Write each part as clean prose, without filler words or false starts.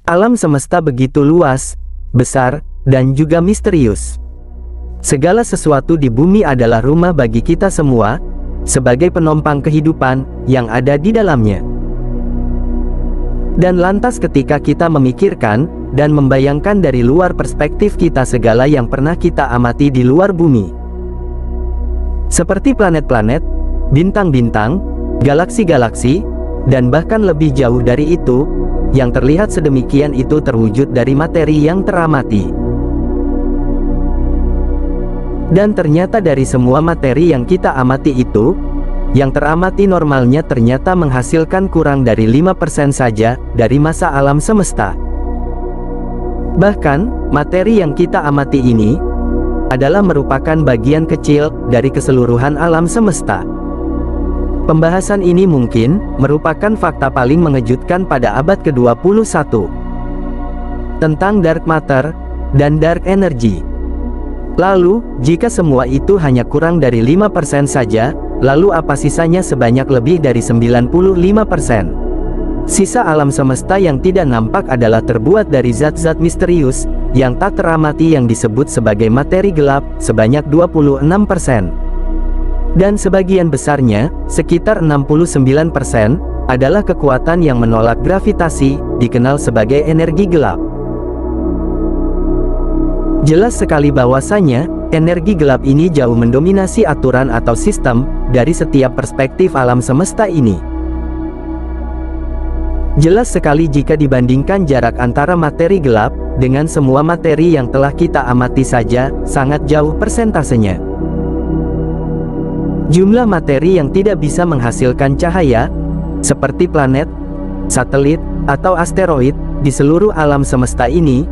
Alam semesta begitu luas, besar, dan juga misterius. Segala sesuatu di bumi adalah rumah bagi kita semua, sebagai penopang kehidupan yang ada di dalamnya. Dan lantas ketika kita memikirkan dan membayangkan dari luar perspektif kita segala yang pernah kita amati di luar bumi, seperti planet-planet, bintang-bintang, galaksi-galaksi, dan bahkan lebih jauh dari itu, yang terlihat sedemikian itu terwujud dari materi yang teramati. Dan ternyata dari semua materi yang kita amati itu, yang teramati normalnya ternyata menghasilkan kurang dari 5% saja dari massa alam semesta. Bahkan, materi yang kita amati ini adalah merupakan bagian kecil dari keseluruhan alam semesta. Pembahasan ini mungkin merupakan fakta paling mengejutkan pada abad ke-21 tentang dark matter dan dark energy. Lalu, jika semua itu hanya kurang dari 5% saja, lalu apa sisanya sebanyak lebih dari 95%? Sisa alam semesta yang tidak nampak adalah terbuat dari zat-zat misterius, yang tak teramati yang disebut sebagai materi gelap, sebanyak 26%. Dan sebagian besarnya, sekitar 69%, adalah kekuatan yang menolak gravitasi, dikenal sebagai energi gelap. Jelas sekali bahwasanya, energi gelap ini jauh mendominasi aturan atau sistem, dari setiap perspektif alam semesta ini. Jelas sekali jika dibandingkan jarak antara materi gelap, dengan semua materi yang telah kita amati saja, sangat jauh persentasenya. Jumlah materi yang tidak bisa menghasilkan cahaya, seperti planet, satelit, atau asteroid, di seluruh alam semesta ini,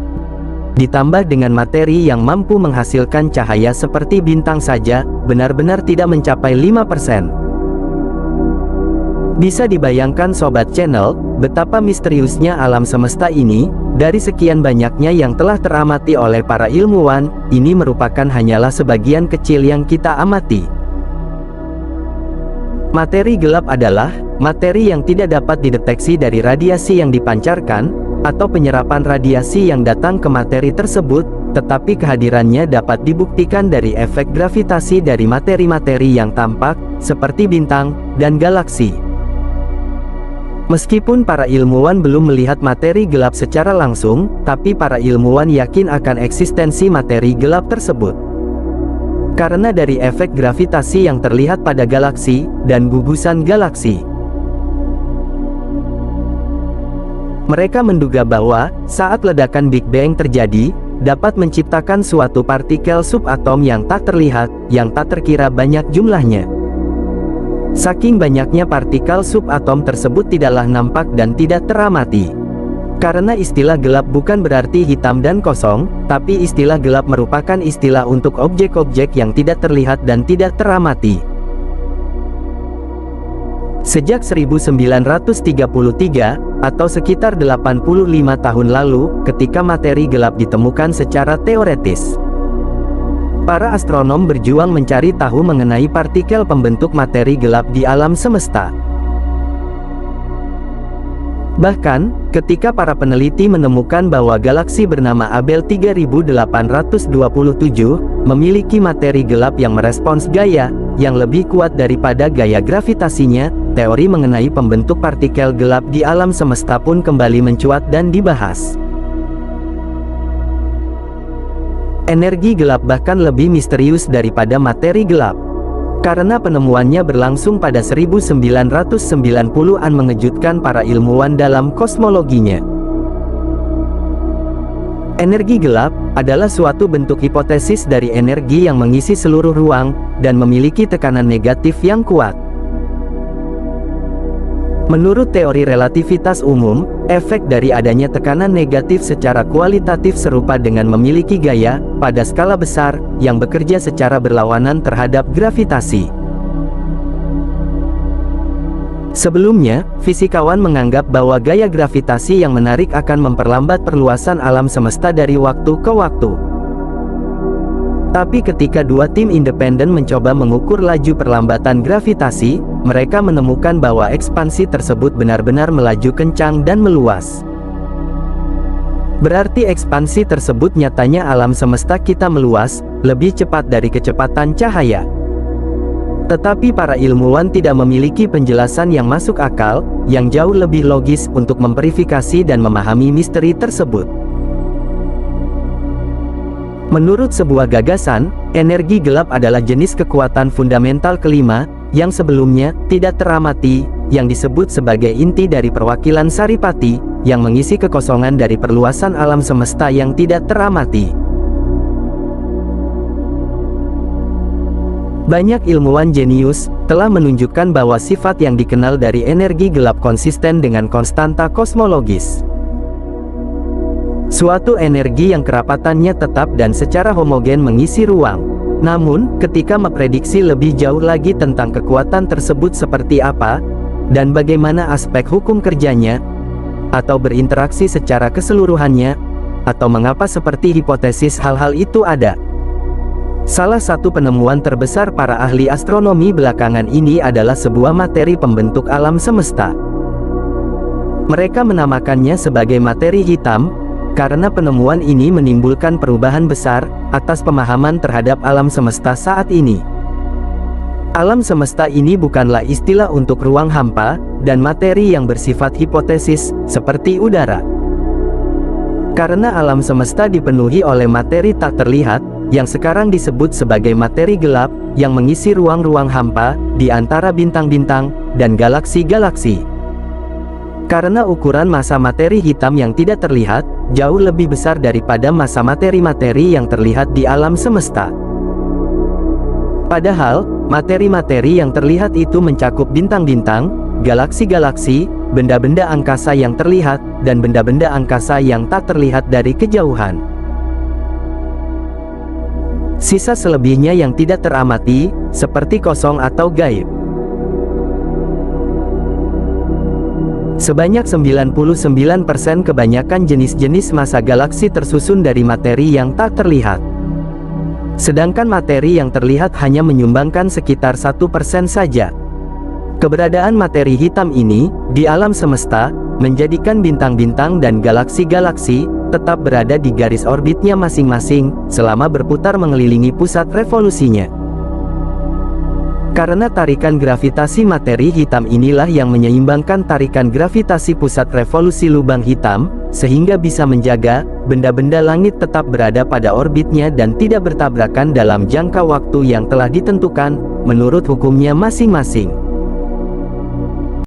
ditambah dengan materi yang mampu menghasilkan cahaya seperti bintang saja, benar-benar tidak mencapai 5%. Bisa dibayangkan Sobat Channel, betapa misteriusnya alam semesta ini, dari sekian banyaknya yang telah teramati oleh para ilmuwan, ini merupakan hanyalah sebagian kecil yang kita amati. Materi gelap adalah materi yang tidak dapat dideteksi dari radiasi yang dipancarkan, atau penyerapan radiasi yang datang ke materi tersebut, tetapi kehadirannya dapat dibuktikan dari efek gravitasi dari materi-materi yang tampak, seperti bintang, dan galaksi. Meskipun para ilmuwan belum melihat materi gelap secara langsung, tapi para ilmuwan yakin akan eksistensi materi gelap tersebut. Karena dari efek gravitasi yang terlihat pada galaksi, dan gugusan galaksi. Mereka menduga bahwa, saat ledakan Big Bang terjadi, dapat menciptakan suatu partikel subatom yang tak terlihat, yang tak terkira banyak jumlahnya. Saking banyaknya partikel subatom tersebut tidaklah nampak dan tidak teramati. Karena istilah gelap bukan berarti hitam dan kosong, tapi istilah gelap merupakan istilah untuk objek-objek yang tidak terlihat dan tidak teramati. Sejak 1933, atau sekitar 85 tahun lalu, ketika materi gelap ditemukan secara teoretis, para astronom berjuang mencari tahu mengenai partikel pembentuk materi gelap di alam semesta. Bahkan, ketika para peneliti menemukan bahwa galaksi bernama Abell 3827, memiliki materi gelap yang merespons gaya, yang lebih kuat daripada gaya gravitasinya, teori mengenai pembentuk partikel gelap di alam semesta pun kembali mencuat dan dibahas. Energi gelap bahkan lebih misterius daripada materi gelap. Karena penemuannya berlangsung pada 1990-an mengejutkan para ilmuwan dalam kosmologinya. Energi gelap adalah suatu bentuk hipotesis dari energi yang mengisi seluruh ruang, dan memiliki tekanan negatif yang kuat. Menurut teori relativitas umum, efek dari adanya tekanan negatif secara kualitatif serupa dengan memiliki gaya, pada skala besar, yang bekerja secara berlawanan terhadap gravitasi. Sebelumnya, fisikawan menganggap bahwa gaya gravitasi yang menarik akan memperlambat perluasan alam semesta dari waktu ke waktu. Tapi ketika dua tim independen mencoba mengukur laju perlambatan gravitasi, mereka menemukan bahwa ekspansi tersebut benar-benar melaju kencang dan meluas. Berarti ekspansi tersebut nyatanya alam semesta kita meluas, lebih cepat dari kecepatan cahaya. Tetapi para ilmuwan tidak memiliki penjelasan yang masuk akal, yang jauh lebih logis untuk memverifikasi dan memahami misteri tersebut. Menurut sebuah gagasan, energi gelap adalah jenis kekuatan fundamental kelima, yang sebelumnya tidak teramati, yang disebut sebagai inti dari perwakilan Saripati, yang mengisi kekosongan dari perluasan alam semesta yang tidak teramati. Banyak ilmuwan jenius telah menunjukkan bahwa sifat yang dikenal dari energi gelap konsisten dengan konstanta kosmologis. Suatu energi yang kerapatannya tetap dan secara homogen mengisi ruang. Namun, ketika memprediksi lebih jauh lagi tentang kekuatan tersebut seperti apa, dan bagaimana aspek hukum kerjanya, atau berinteraksi secara keseluruhannya, atau mengapa seperti hipotesis hal-hal itu ada. Salah satu penemuan terbesar para ahli astronomi belakangan ini adalah sebuah materi pembentuk alam semesta. Mereka menamakannya sebagai materi hitam, karena penemuan ini menimbulkan perubahan besar atas pemahaman terhadap alam semesta saat ini. Alam semesta ini bukanlah istilah untuk ruang hampa dan materi yang bersifat hipotesis, seperti udara. Karena alam semesta dipenuhi oleh materi tak terlihat, yang sekarang disebut sebagai materi gelap, yang mengisi ruang-ruang hampa di antara bintang-bintang dan galaksi-galaksi. Karena ukuran massa materi hitam yang tidak terlihat jauh lebih besar daripada massa materi-materi yang terlihat di alam semesta. Padahal, materi-materi yang terlihat itu mencakup bintang-bintang, galaksi-galaksi, benda-benda angkasa yang terlihat, dan benda-benda angkasa yang tak terlihat dari kejauhan. Sisa selebihnya yang tidak teramati, seperti kosong atau gaib. Sebanyak 99% kebanyakan jenis-jenis massa galaksi tersusun dari materi yang tak terlihat. Sedangkan materi yang terlihat hanya menyumbangkan sekitar 1% saja. Keberadaan materi hitam ini, di alam semesta, menjadikan bintang-bintang dan galaksi-galaksi, tetap berada di garis orbitnya masing-masing, selama berputar mengelilingi pusat revolusinya. Karena tarikan gravitasi materi hitam inilah yang menyeimbangkan tarikan gravitasi pusat revolusi lubang hitam, sehingga bisa menjaga benda-benda langit tetap berada pada orbitnya dan tidak bertabrakan dalam jangka waktu yang telah ditentukan, menurut hukumnya masing-masing.